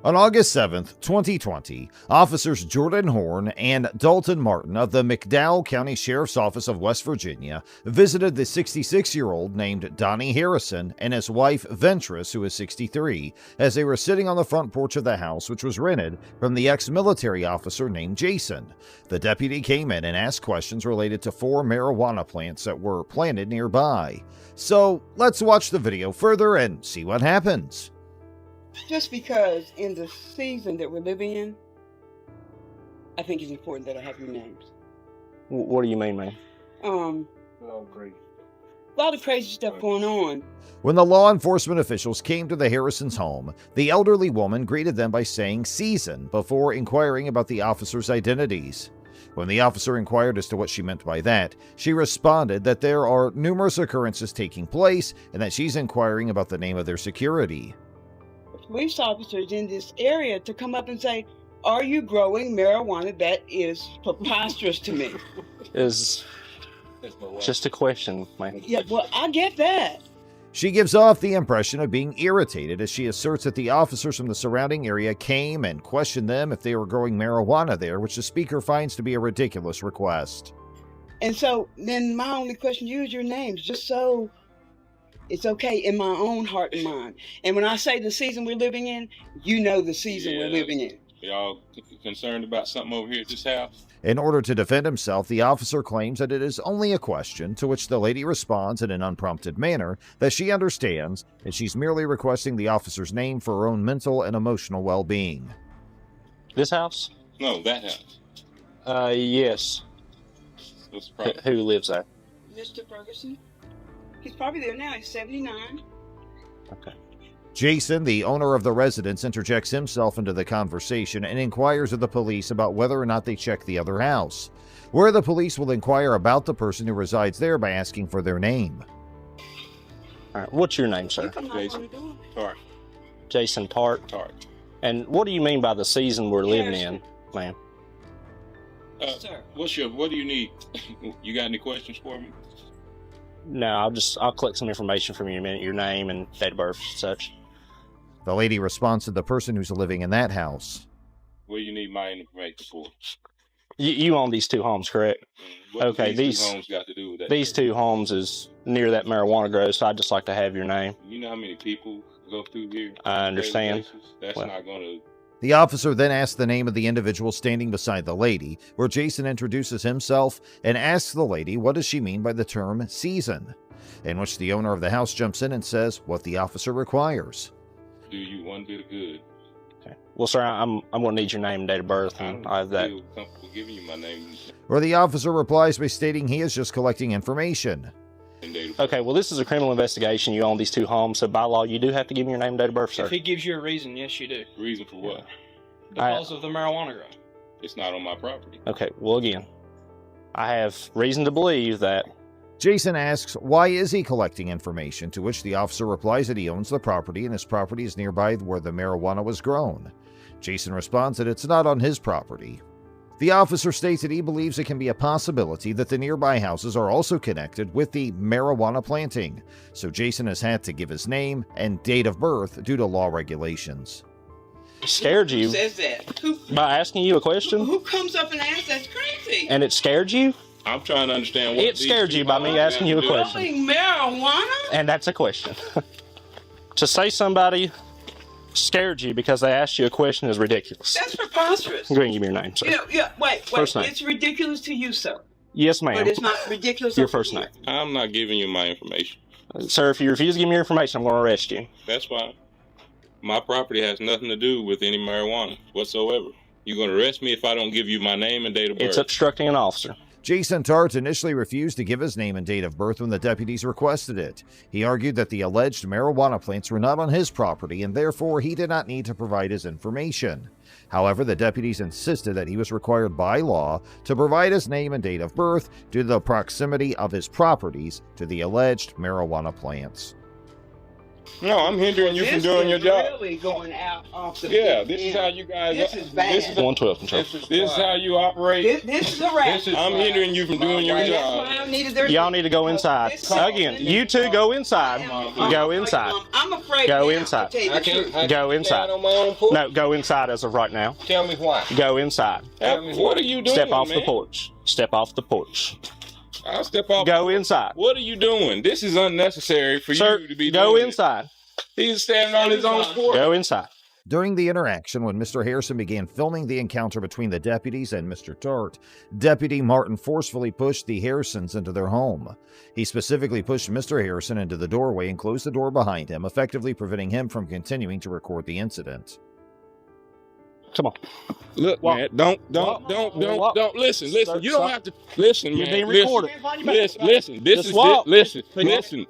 On August 7th, 2020, officers Jordan Horn and Dalton Martin of the McDowell County Sheriff's Office of West Virginia visited the 66-year-old named Donnie Harrison and his wife Ventress, who is 63, as they were sitting on the front porch of the house, which was rented from the ex-military officer named Jason. The deputy came in and asked questions related to 4 marijuana plants that were planted nearby. So let's watch the video further and see what happens. Just because in the season that we're living in, I think it's important that I have your names. What do you mean, man? A lot of crazy stuff going on. When the law enforcement officials came to the Harrisons' home, the elderly woman greeted them by saying season before inquiring about the officers' identities. When the officer inquired as to what she meant by that, she responded that there are numerous occurrences taking place and that she's inquiring about the name of their security. Police officers in this area to come up and say, "Are you growing marijuana?" That is preposterous to me. Is just a question, man. Yeah, well, I get that. She gives off the impression of being irritated as she asserts that the officers from the surrounding area came and questioned them if they were growing marijuana there, which the speaker finds to be a ridiculous request. And so then my only question, use your names, just so it's okay in my own heart and mind. And when I say the season we're living in, you know the season we're living in. Y'all concerned about something over here at this house? In order to defend himself, the officer claims that it is only a question, to which the lady responds in an unprompted manner that she understands and she's merely requesting the officer's name for her own mental and emotional well-being. This house? No, that house. Yes. What's the problem? Who lives there? Mr. Ferguson? He's probably there now. He's 79. Okay. Jason, the owner of the residence, interjects himself into the conversation and inquires of the police about whether or not they check the other house, where the police will inquire about the person who resides there by asking for their name. All right. What's your name, sir? Jason Tart. Jason Tart. Tart. And what do you mean by the season we're living in, ma'am? Sir. What do you need? You got any questions for me? No, I'll collect some information from you in a minute, your name and date of birth and such. The lady responds to the person who's living in that house. What do you need my information for? You own these 2 homes, correct? What Okay, these 2 homes got to do with that? These 2 homes is near that marijuana grow, so I'd just like to have your name. You know how many people go through here? I understand. That's not going to... The officer then asks the name of the individual standing beside the lady, where Jason introduces himself and asks the lady what does she mean by the term season, in which the owner of the house jumps in and says what the officer requires. Do you one bit of good? Okay. Well, sir, I'm going to need your name and date of birth, and I have that. I feel comfortable giving you my name. Where the officer replies by stating he is just collecting information. Okay, well, this is a criminal investigation. You own these 2 homes, so by law, you do have to give me your name and date of birth, sir. If he gives you a reason, yes, you do. Reason for what? Because of the marijuana grow. It's not on my property. Okay, well, again, I have reason to believe that... Jason asks why is he collecting information, to which the officer replies that he owns the property and his property is nearby where the marijuana was grown. Jason responds that it's not on his property. The officer states that he believes it can be a possibility that the nearby houses are also connected with the marijuana planting, so Jason has had to give his name and date of birth due to law regulations. Scared you Who says that? by asking you a question? Who comes up and asks? That's crazy. And it scared you? I'm trying to understand what It scared you by me asking you a question. Growing marijuana? And that's a question. To say somebody scared you because they asked you a question is ridiculous. That's preposterous. Go ahead and give me your name, sir. Wait. First name. It's ridiculous to you, sir. Yes, ma'am. But it's not ridiculous. Your over first here. name. I'm not giving you my information. Sir, if you refuse to give me your information, I'm going to arrest you. That's fine. My property has nothing to do with any marijuana whatsoever. You're going to arrest me if I don't give you my name and date of birth. It's obstructing an officer. Jason Tart initially refused to give his name and date of birth when the deputies requested it. He argued that the alleged marijuana plants were not on his property and therefore he did not need to provide his information. However, the deputies insisted that he was required by law to provide his name and date of birth due to the proximity of his properties to the alleged marijuana plants. No, I'm hindering you from This doing your is job. really going out off the Yeah, deep this is end. how you guys. This is bad. This is 112 control. this is how you operate. This is a wrap. I'm hindering you from doing your That's job. why I needed their Y'all need to go inside. Again, you two go inside. Go inside. I'm afraid. Go now, inside. to tell you the truth. Go inside. On my own porch? No, go inside as of right now. Tell me why. Go inside. What are you doing, Step off man? the porch. Step off the porch. I'll step off. Go inside. What are you doing? This is unnecessary for Sir, you to be go doing inside. This. He's standing on his own porch. Go inside. During the interaction, when Mr. Harrison began filming the encounter between the deputies and Mr. Tart, Deputy Martin forcefully pushed the Harrisons into their home. He specifically pushed Mr. Harrison into the doorway and closed the door behind him, effectively preventing him from continuing to record the incident. Come on. Look, Walk. man, don't Walk. listen. Start- You don't stop. have to listen, You're man. being Listen. recorded. Listen. This Just is walk. listen. Walk.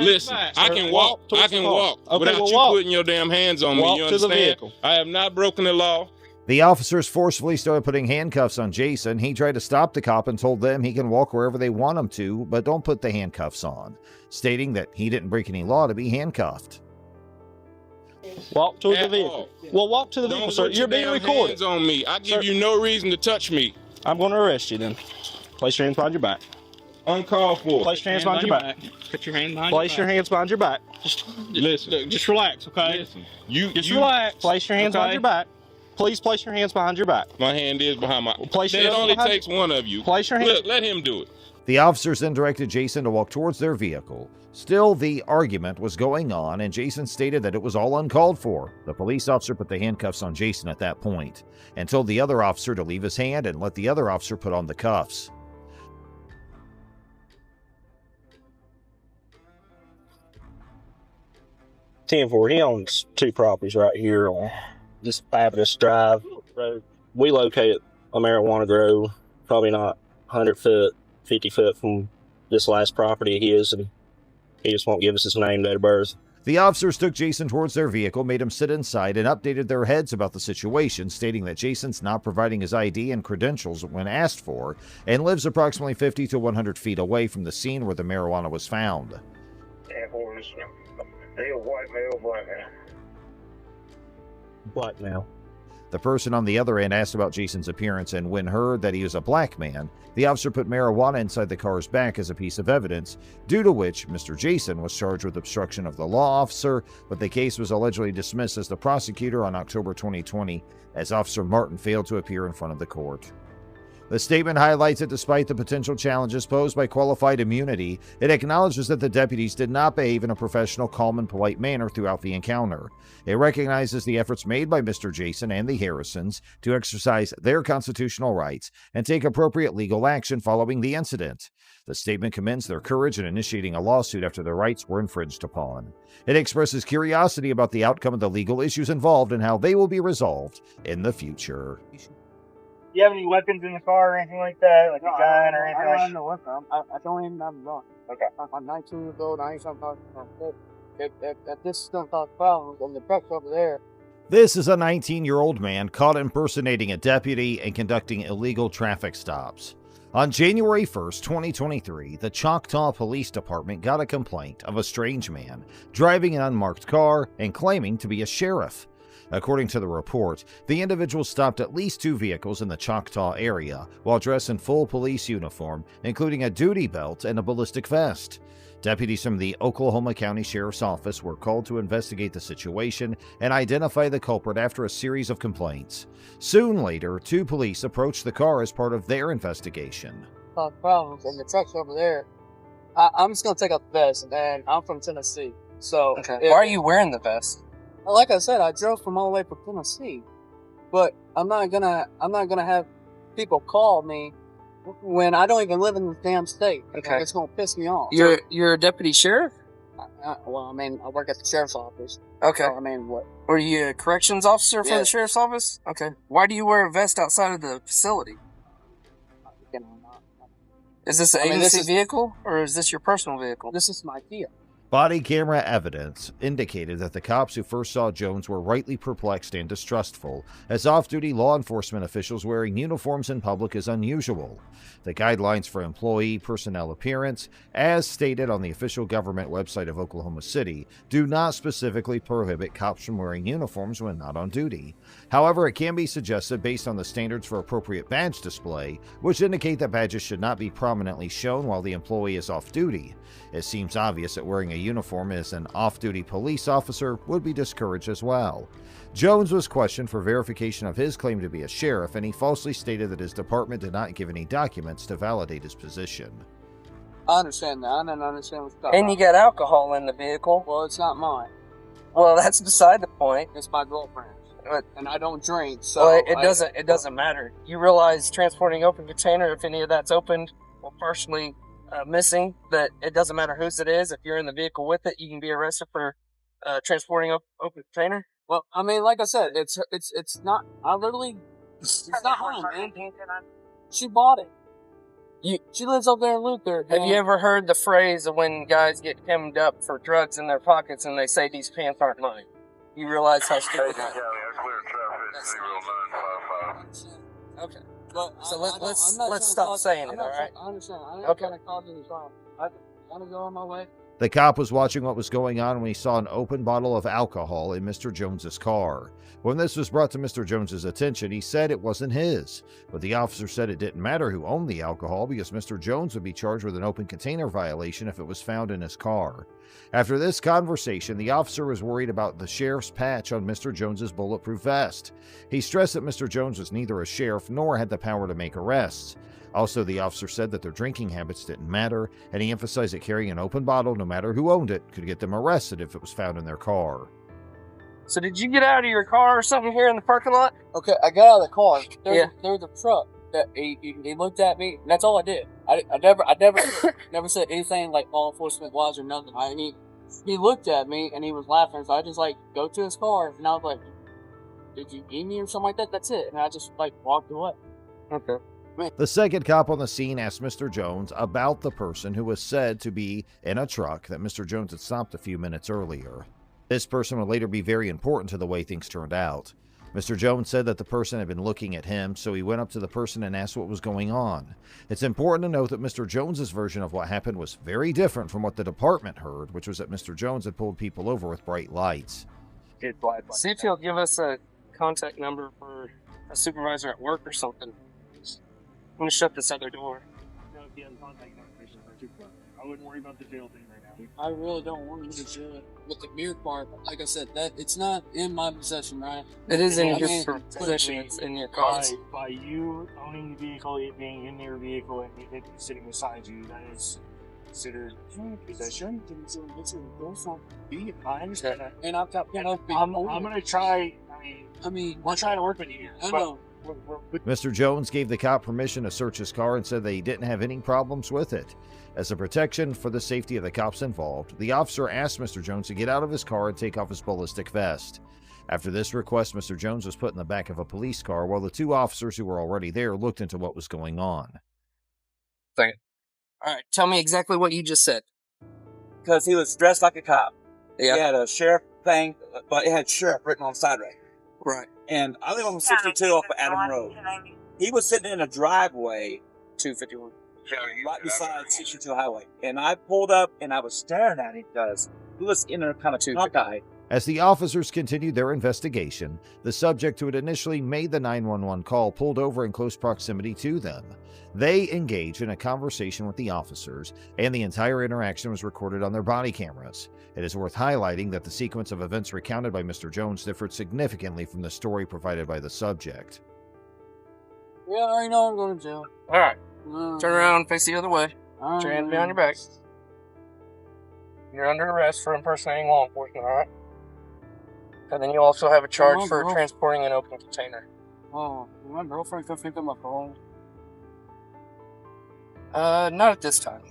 Listen. Back. I can walk. Towards I the can car. walk Okay, without well, you walk. putting your damn hands on Walk me. You to the understand? vehicle. I have not broken the law. The officers forcefully started putting handcuffs on Jason. He tried to stop the cop and told them he can walk wherever they want him to, but don't put the handcuffs on, stating that he didn't break any law to be handcuffed. Walk to the At vehicle. all. Well, walk to the vehicle, Don't sir. put You're your being damn recorded. hands on me. I give Sir. you no reason to touch me. I'm going to arrest you then. Place your hands behind your back. Uncalled for. Place your hands behind your back. Put your hand behind Place your hands behind your back. Listen. Just relax, okay? Listen. You relax. Place your hands behind your back. Please place your hands behind your back. My hand is behind my. Place your It hands only behind- takes one of you. Place your hands. Look, let him do it. The officers then directed Jason to walk towards their vehicle. Still, the argument was going on, and Jason stated that it was all uncalled for. The police officer put the handcuffs on Jason at that point, and told the other officer to leave his hand and let the other officer put on the cuffs. He owns two properties right here on this Fabulous Drive road. We located a marijuana grow, probably not 100 foot, 50 foot from this last property of his, and he just won't give us his name, date of birth. The officers took Jason towards their vehicle, made him sit inside, and updated their heads about the situation, stating that Jason's not providing his ID and credentials when asked for, and lives approximately 50 to 100 feet away from the scene where the marijuana was found. Black male. The person on the other end asked about Jason's appearance, and when heard that he was a black man, the officer put marijuana inside the car's back as a piece of evidence, due to which Mr. Jason was charged with obstruction of the law officer, but the case was allegedly dismissed as the prosecutor on October 2020, as Officer Martin failed to appear in front of the court. The statement highlights that despite the potential challenges posed by qualified immunity, it acknowledges that the deputies did not behave in a professional, calm, and polite manner throughout the encounter. It recognizes the efforts made by Mr. Jason and the Harrisons to exercise their constitutional rights and take appropriate legal action following the incident. The statement commends their courage in initiating a lawsuit after their rights were infringed upon. It expresses curiosity about the outcome of the legal issues involved and how they will be resolved in the future. Do you have any weapons in the car or anything like that? Like a gun or anything I like don't have no weapon. I don't even have a gun. Okay. I'm 19 years old. I ain't something if this is going to cause problems on the truck over there. This is a 19-year-old man caught impersonating a deputy and conducting illegal traffic stops. On January 1st, 2023, the Choctaw Police Department got a complaint of a strange man driving an unmarked car and claiming to be a sheriff. According to the report, the individual stopped at least 2 vehicles in the Choctaw area while dressed in full police uniform, including a duty belt and a ballistic vest. Deputies from the Oklahoma County Sheriff's Office were called to investigate the situation and identify the culprit after a series of complaints. Soon later, 2 police approached the car as part of their investigation. Cause problems and the truck's over there. I'm just going to take out the vest, and I'm from Tennessee. So, Okay. Why are you wearing the vest? Like I said, I drove from all the way from Tennessee, but I'm not gonna have people call me when I don't even live in the damn state. Okay. It's gonna piss me off. You're a deputy sheriff? Well, I mean, I work at the sheriff's office. Okay. So, I mean, what? Were you a corrections officer for Yeah. the sheriff's office? Okay. Why do you wear a vest outside of the facility? You know, Is this an I mean, this agency is- vehicle or is this your personal vehicle? this is my Kia. Body camera evidence indicated that the cops who first saw Jones were rightly perplexed and distrustful, as off-duty law enforcement officials wearing uniforms in public is unusual. The guidelines for employee personnel appearance, as stated on the official government website of Oklahoma City, do not specifically prohibit cops from wearing uniforms when not on duty. However, it can be suggested based on the standards for appropriate badge display, which indicate that badges should not be prominently shown while the employee is off-duty. It seems obvious that wearing a uniform as an off-duty police officer would be discouraged as well. Jones was questioned for verification of his claim to be a sheriff, and he falsely stated that his department did not give any documents to validate his position. I understand that. I don't understand what's going on. And you got alcohol in the vehicle. Well, it's not mine. Well, that's beside the point. It's my girlfriend's. And I don't drink, so... Well, it doesn't matter. You realize transporting open container, if any of that's opened or partially missing, that it doesn't matter whose it is. If you're in the vehicle with it, you can be arrested for transporting open container. Well, I mean, like I said, it's not... I literally... It's not mine, man. She bought it. She lives up there in Luther. Have you ever heard the phrase of when guys get hemmed up for drugs in their pockets and they say these pants aren't mine? You realize how stupid that is. Okay. But so let's stop saying it, all right? I understand. I'm not Okay. trying to cause any problem. I want to go on my way. The cop was watching what was going on when he saw an open bottle of alcohol in Mr. Jones's car. When this was brought to Mr. Jones's attention, he said it wasn't his, but the officer said it didn't matter who owned the alcohol because Mr. Jones would be charged with an open container violation if it was found in his car. After this conversation, the officer was worried about the sheriff's patch on Mr. Jones's bulletproof vest. He stressed that Mr. Jones was neither a sheriff nor had the power to make arrests. Also, the officer said that their drinking habits didn't matter, and he emphasized that carrying an open bottle, no matter who owned it, could get them arrested if it was found in their car. So did you get out of your car or something here in the parking lot? Okay, I got out of the car. Yeah. There's a truck. That he looked at me. And that's all I did. I never said anything like law enforcement wise or nothing. He looked at me and he was laughing. So I just go to his car and I was like, "Did you eat me or something like that?" That's it. And I just walked away. Okay. The second cop on the scene asked Mr. Jones about the person who was said to be in a truck that Mr. Jones had stopped a few minutes earlier. This person would later be very important to the way things turned out. Mr. Jones said that the person had been looking at him, so he went up to the person and asked what was going on. It's important to note that Mr. Jones's version of what happened was very different from what the department heard, which was that Mr. Jones had pulled people over with bright lights. See if he'll give us a contact number for a supervisor at work or something. I'm gonna shut this other door. No, if you have contact information, I wouldn't worry about the jail thing right now. I really don't want you to do it. With the beer part, like I said, that it's not in my possession, right? It is in your possession. It's in your car. By you owning the vehicle, it being in your vehicle, and it sitting beside you, that is considered possession. I understand that. And I've got I'm gonna try. We're trying to work with you. I know. Mr. Jones gave the cop permission to search his car and said that he didn't have any problems with it. As a protection for the safety of the cops involved, the officer asked Mr. Jones to get out of his car and take off his ballistic vest. After this request, Mr. Jones was put in the back of a police car while the two officers who were already there looked into what was going on. All right, tell me exactly what you just said. Because he was dressed like a cop. Yeah. He had a sheriff thing, but it had sheriff written on the side right. Right. And I live on 62 off of Adam Road. He was sitting in a driveway 251. right beside 62 Highway. And I pulled up and I was staring at him because he was in a kind of cockeyed. As the officers continued their investigation, the subject who had initially made the 911 call pulled over in close proximity to them. They engaged in a conversation with the officers, and the entire interaction was recorded on their body cameras. It is worth highlighting that the sequence of events recounted by Mr. Jones differed significantly from the story provided by the subject. Yeah, I already know I'm going to jail. All right. Turn around and face the other way. Put your hand behind your back. You're under arrest for impersonating law enforcement, all right? And then you also have a charge for transporting an open container. Oh, my girlfriend could pick up my phone. Not at this time.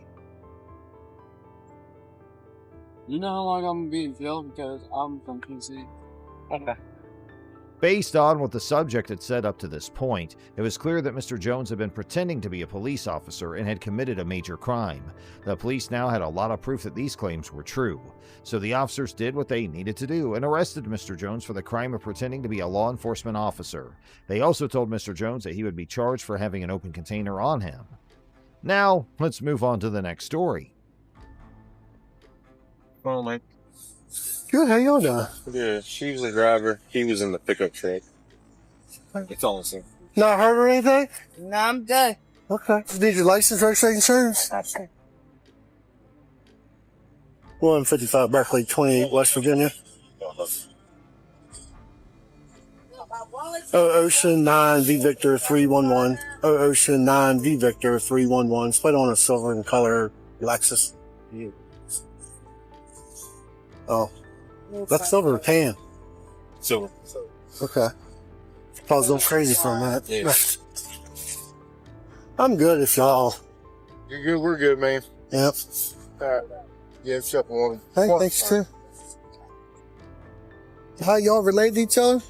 You know how long I'm gonna be in jail because I'm from PC. Okay. Based on what the subject had said up to this point, it was clear that Mr. Jones had been pretending to be a police officer and had committed a major crime. The police now had a lot of proof that these claims were true. So the officers did what they needed to do and arrested Mr. Jones for the crime of pretending to be a law enforcement officer. They also told Mr. Jones that he would be charged for having an open container on him. Now, let's move on to the next story. Oh, Mike. Good, how y'all doing? Yeah, she was the driver. He was in the pickup truck. It's all the same. Not hurt or anything? No, I'm good. Okay. Need your license, registration, insurance? Okay. 155 Berkeley, 28 West Virginia. Ocean 9 V Victor 311. Ocean 9 V Victor 311. Split on a silver in color Lexus. Yeah. Oh. That's silver or tan? Silver. Okay. I was going crazy for a minute. Yeah. I'm good if y'all. You're good. We're good, man. Yep. All right. Yeah, shut one. Hey, thanks too. How y'all relate to each other?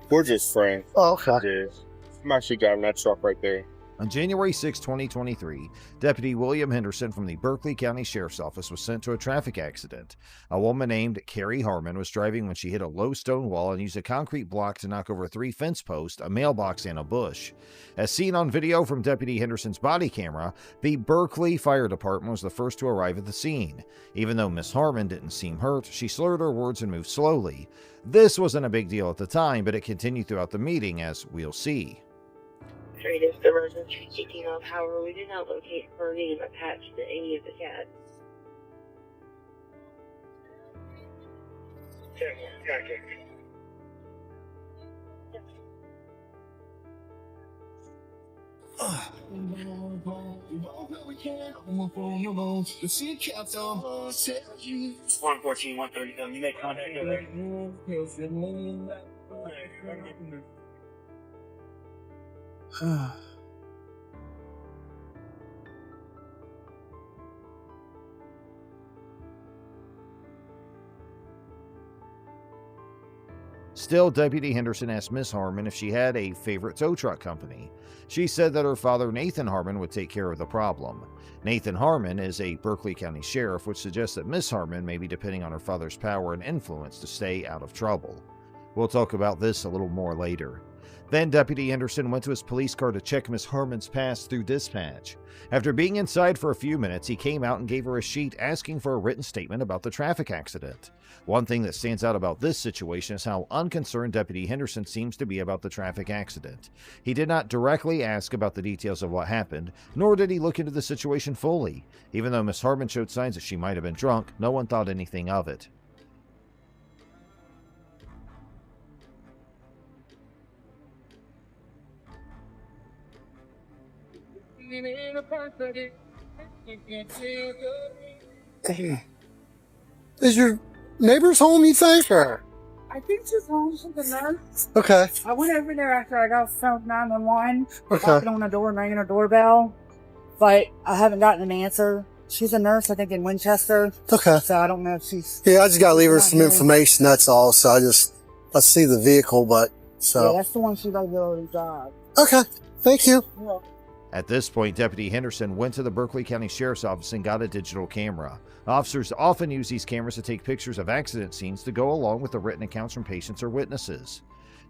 We're just friends. Oh, okay. Yeah. I'm actually driving that truck right there. On January 6, 2023, Deputy William Henderson from the Berkeley County Sheriff's Office was sent to a traffic accident. A woman named Carrie Harmon was driving when she hit a low stone wall and used a concrete block to knock over 3 fence posts, a mailbox, and a bush. As seen on video from Deputy Henderson's body camera, the Berkeley Fire Department was the first to arrive at the scene. Even though Miss Harmon didn't seem hurt, she slurred her words and moved slowly. This wasn't a big deal at the time, but it continued throughout the meeting, as we'll see. Is the emergency speaking of, however, we did not locate her name attached to any of the CADs. It's 114, 137. You make contact Still, Deputy Henderson asked Miss Harmon if she had a favorite tow truck company. She said that her father, Nathan Harmon, would take care of the problem. Nathan Harmon is a Berkeley County sheriff, which suggests that Miss Harmon may be depending on her father's power and influence to stay out of trouble. We'll talk about this a little more later. Then Deputy Henderson went to his police car to check Miss Harmon's pass through dispatch. After being inside for a few minutes, he came out and gave her a sheet asking for a written statement about the traffic accident. One thing that stands out about this situation is how unconcerned Deputy Henderson seems to be about the traffic accident. He did not directly ask about the details of what happened, nor did he look into the situation fully. Even though Miss Harmon showed signs that she might have been drunk, no one thought anything of it. Is your neighbor's home, you think, or? I think she's home with the nurse. Okay. I went over there after I got phone 911, Okay. knocking on the door and ringing her doorbell, but I haven't gotten an answer. She's a nurse, I think, in Winchester. Okay. So I don't know if she's... Yeah, I just gotta leave her some here. information, that's all. So I see the vehicle, but, so. Yeah, that's the one she regularly drives. Okay. Thank you. Yeah. At this point, Deputy Henderson went to the Berkeley County Sheriff's Office and got a digital camera. Officers often use these cameras to take pictures of accident scenes to go along with the written accounts from patients or witnesses.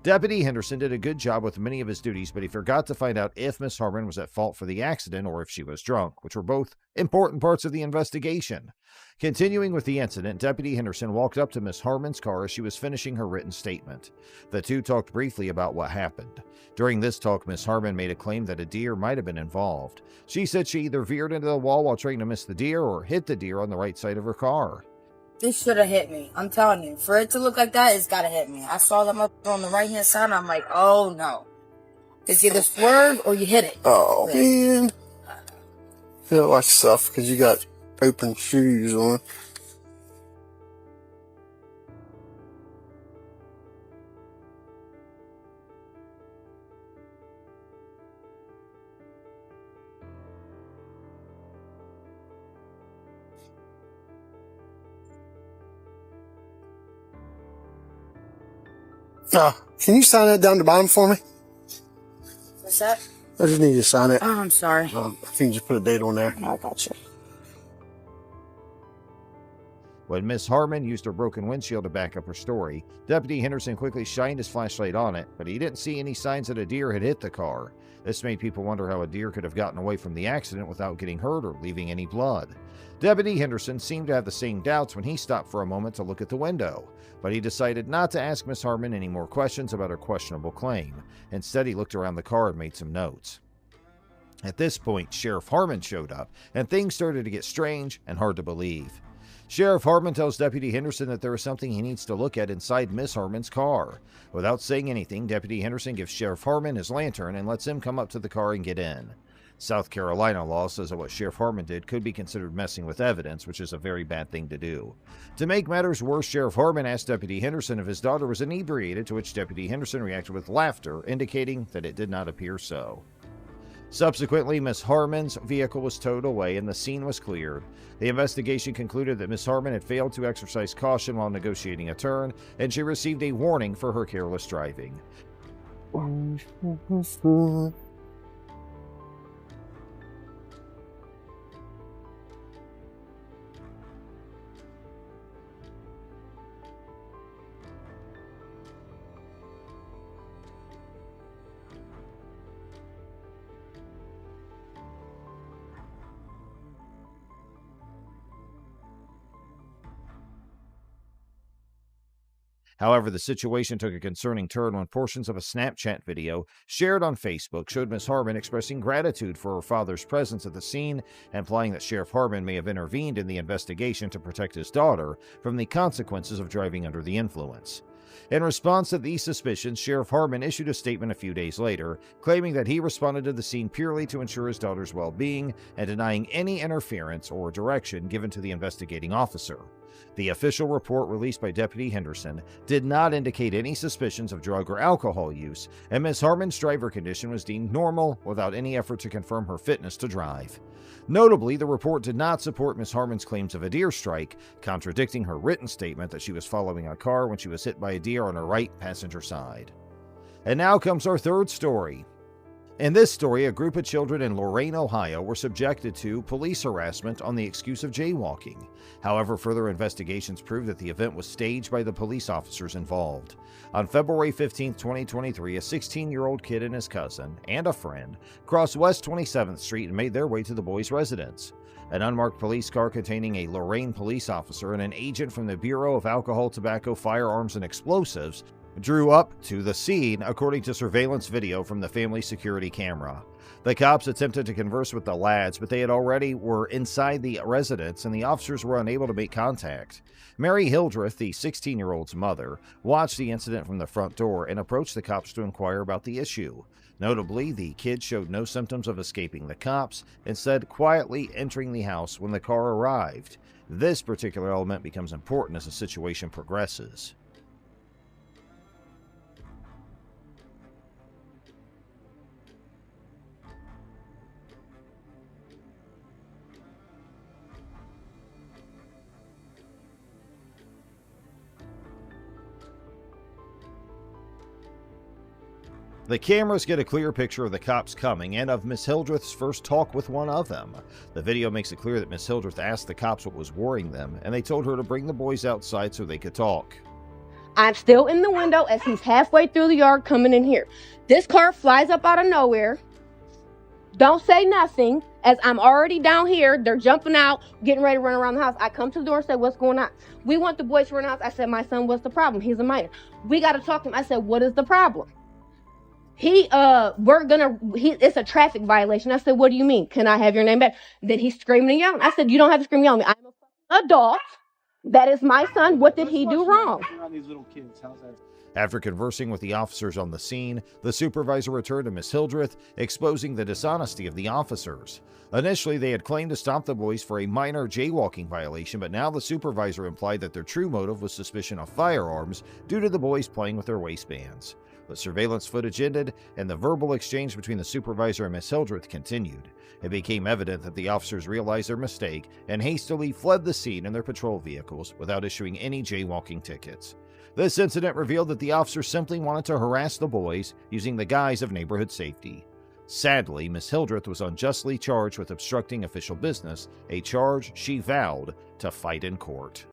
Deputy Henderson did a good job with many of his duties, but he forgot to find out if Miss Harmon was at fault for the accident or if she was drunk, which were both important parts of the investigation. Continuing with the incident, Deputy Henderson walked up to Miss Harmon's car as she was finishing her written statement. The two talked briefly about what happened. During this talk, Miss Harmon made a claim that a deer might have been involved. She said she either veered into the wall while trying to miss the deer or hit the deer on the right side of her car. This should have hit me. I'm telling you. For it to look like that, it's gotta hit me. I saw them up on the right hand side and I'm like, oh no. It's either swerve or you hit it. Oh, man. Feel like stuff because you got open shoes on. Can you sign that down the bottom for me? What's that? I just need you to sign it. Oh, I'm sorry. I think you just put a date on there. I got you. When Miss Harmon used her broken windshield to back up her story, Deputy Henderson quickly shined his flashlight on it, but he didn't see any signs that a deer had hit the car. This made people wonder how a deer could have gotten away from the accident without getting hurt or leaving any blood. Deputy Henderson seemed to have the same doubts when he stopped for a moment to look at the window, but he decided not to ask Miss Harmon any more questions about her questionable claim. Instead, he looked around the car and made some notes. At this point, Sheriff Harmon showed up, and things started to get strange and hard to believe. Sheriff Harmon tells Deputy Henderson that there is something he needs to look at inside Miss Harmon's car. Without saying anything, Deputy Henderson gives Sheriff Harmon his lantern and lets him come up to the car and get in. South Carolina law says that what Sheriff Harmon did could be considered messing with evidence, which is a very bad thing to do. To make matters worse, Sheriff Harmon asked Deputy Henderson if his daughter was inebriated, to which Deputy Henderson reacted with laughter, indicating that it did not appear so. Subsequently, Miss Harmon's vehicle was towed away and the scene was cleared. The investigation concluded that Miss Harmon had failed to exercise caution while negotiating a turn, and she received a warning for her careless driving. However, the situation took a concerning turn when portions of a Snapchat video shared on Facebook showed Miss Harmon expressing gratitude for her father's presence at the scene, implying that Sheriff Harmon may have intervened in the investigation to protect his daughter from the consequences of driving under the influence. In response to these suspicions, Sheriff Harmon issued a statement a few days later, claiming that he responded to the scene purely to ensure his daughter's well-being and denying any interference or direction given to the investigating officer. The official report released by Deputy Henderson did not indicate any suspicions of drug or alcohol use, and Ms. Harmon's driver condition was deemed normal without any effort to confirm her fitness to drive. Notably, the report did not support Ms. Harmon's claims of a deer strike, contradicting her written statement that she was following a car when she was hit by a deer on her right passenger side. And now comes our third story. In this story, a group of children in Lorain, Ohio were subjected to police harassment on the excuse of jaywalking. However, further investigations proved that the event was staged by the police officers involved. On February 15, 2023, a 16-year-old kid and his cousin, and a friend, crossed West 27th Street and made their way to the boys' residence. An unmarked police car containing a Lorain police officer and an agent from the Bureau of Alcohol, Tobacco, Firearms, and Explosives drew up to the scene, according to surveillance video from the family security camera. The cops attempted to converse with the lads, but they already were inside the residence and the officers were unable to make contact. Mary Hildreth, the 16-year-old's mother, watched the incident from the front door and approached the cops to inquire about the issue. Notably, the kid showed no symptoms of escaping the cops, instead quietly entering the house when the car arrived. This particular element becomes important as the situation progresses. The cameras get a clear picture of the cops coming and of Miss Hildreth's first talk with one of them. The video makes it clear that Miss Hildreth asked the cops what was worrying them, and they told her to bring the boys outside so they could talk. I'm still in the window as he's halfway through the yard coming in here. This car flies up out of nowhere. Don't say nothing. As I'm already down here, they're jumping out, getting ready to run around the house. I come to the door and say, what's going on? We want the boys to run out. I said, my son, what's the problem? He's a minor. We got to talk to him. I said, what is the problem? It's a traffic violation. I said, what do you mean? Can I have your name back? Then he's screaming and yelling. I said, you don't have to scream and yell at me. I'm an adult. That is my son. What did he do wrong? After conversing with the officers on the scene, the supervisor returned to Miss Hildreth, exposing the dishonesty of the officers. Initially, they had claimed to stop the boys for a minor jaywalking violation, but now the supervisor implied that their true motive was suspicion of firearms due to the boys playing with their waistbands. The surveillance footage ended, and the verbal exchange between the supervisor and Miss Hildreth continued. It became evident that the officers realized their mistake and hastily fled the scene in their patrol vehicles without issuing any jaywalking tickets. This incident revealed that the officer simply wanted to harass the boys using the guise of neighborhood safety. Sadly, Miss Hildreth was unjustly charged with obstructing official business, a charge she vowed to fight in court.